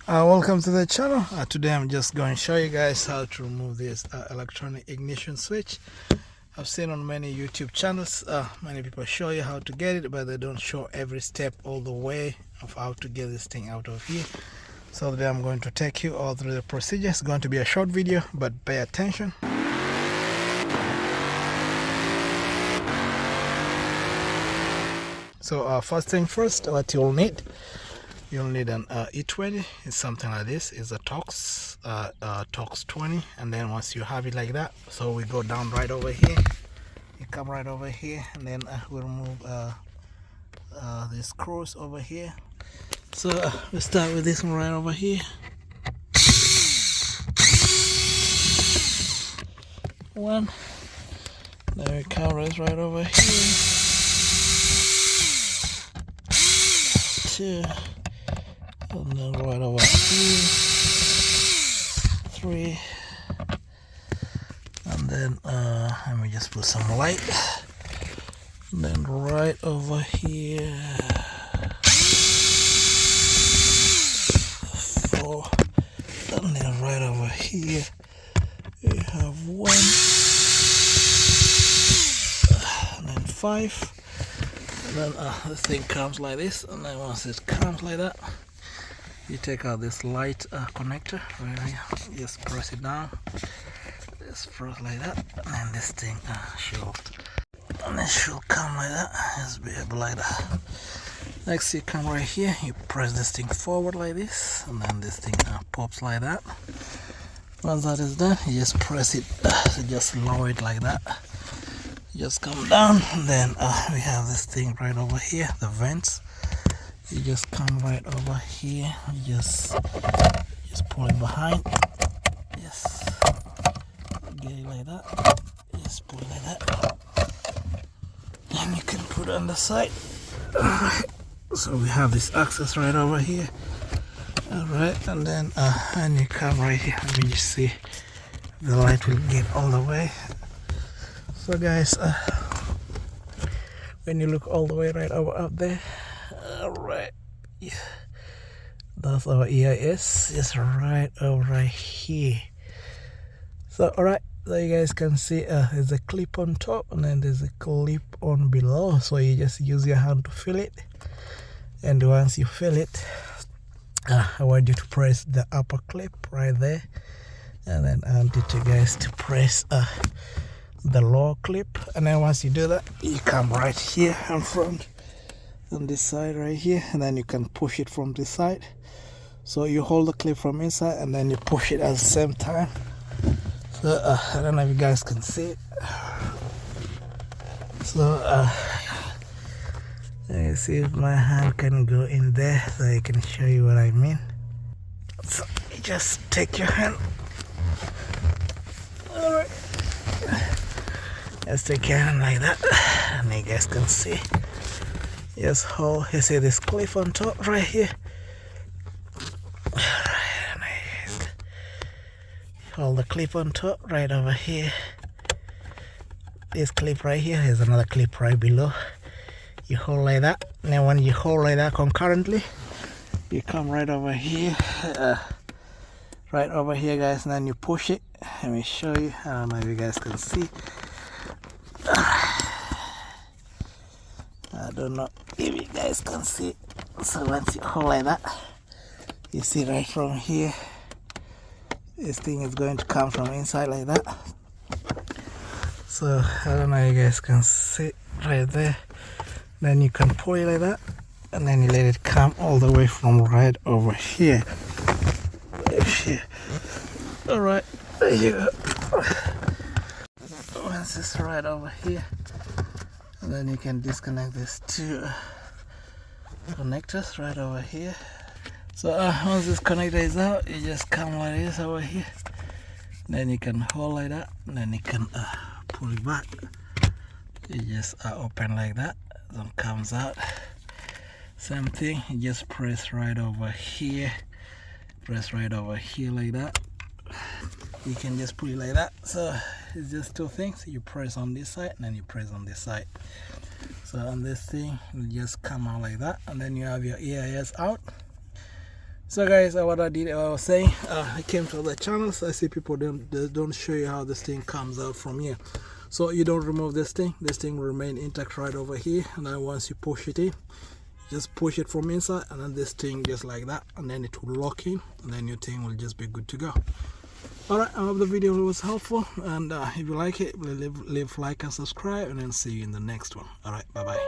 Welcome to the channel. Today I'm just going to show you guys how to remove this electronic ignition switch. I've seen on many YouTube channels many people show you how to get it, but they don't show every step all the way of how to get this thing out of here. So today I'm going to take you all through the procedure. It's going to be a short video, but pay attention. So first thing first, what you'll need an E20. It's something like this. It's a Tox 20, and then once you have it like that, so we go down right over here. You come right over here, and then we remove the screws over here. So we start with this one right over here. One. There we come right over here. Two. And then right over here, 3, and then let me just put some light, and then right over here, 4, and then right over here we have 1, and then 5, and then this thing comes like this, and then once it comes like that, you take out this light connector right here, just press it down, just press like that, and this thing should come like that, just be able like that. Next you come right here, you press this thing forward like this, and then this thing pops like that. Once that is done, you just press it, just lower it like that, you just come down, and then we have this thing right over here, the vents. You just come right over here, you just pull it behind, yes, get it like that, just pull it like that, and you can put it on the side. Alright, so we have this access right over here. Alright, and then and you come right here, and you see the light will get all the way. So guys, when you look all the way right over up there, alright, yeah, that's our EIS. It's right over here. So alright, so you guys can see there's a clip on top, and then there's a clip on below, so you just use your hand to feel it, and once you feel it, I want you to press the upper clip right there, and then I want you guys to press the lower clip, and then once you do that, you come right here in front on this side right here, and then you can push it from this side. So you hold the clip from inside, and then you push it at the same time. So I don't know if you guys can see it. So let me see if my hand can go in there so I can show you what I mean. So you just take your hand, alright, just take your hand like that, and you guys can see. Just hold, you see this clip on top right here. Hold the clip on top right over here. This clip right here is another clip right below. You hold like that, and then when you hold like that concurrently, you come right over here, guys, and then you push it. Let me show you. I don't know if you guys can see. I don't know if you guys can see. So once you hold like that, you see right from here, this thing is going to come from inside like that. So I don't know if you guys can see right there. Then you can pull it like that, and then you let it come all the way from right over here. Alright, there you go. Once it's right over here, and then you can disconnect these two connectors right over here. So once this connector is out, you just come like this over here, then you can hold like that, and then you can pull it back. You just open like that, then comes out. Same thing, you just press right over here, like that. You can just put it like that. So it's just two things, you press on this side and then you press on this side. So on this thing, you just come out like that, and then you have your EIS out. So guys, what I was saying, I came to other channels. I see people don't show you how this thing comes out from here. So you don't remove this thing will remain intact right over here, and then once you push it in, just push it from inside, and then this thing just like that, and then it will lock in, and then your thing will just be good to go. Alright, I hope the video was helpful, and if you like it, leave like and subscribe, and then see you in the next one. Alright, bye bye.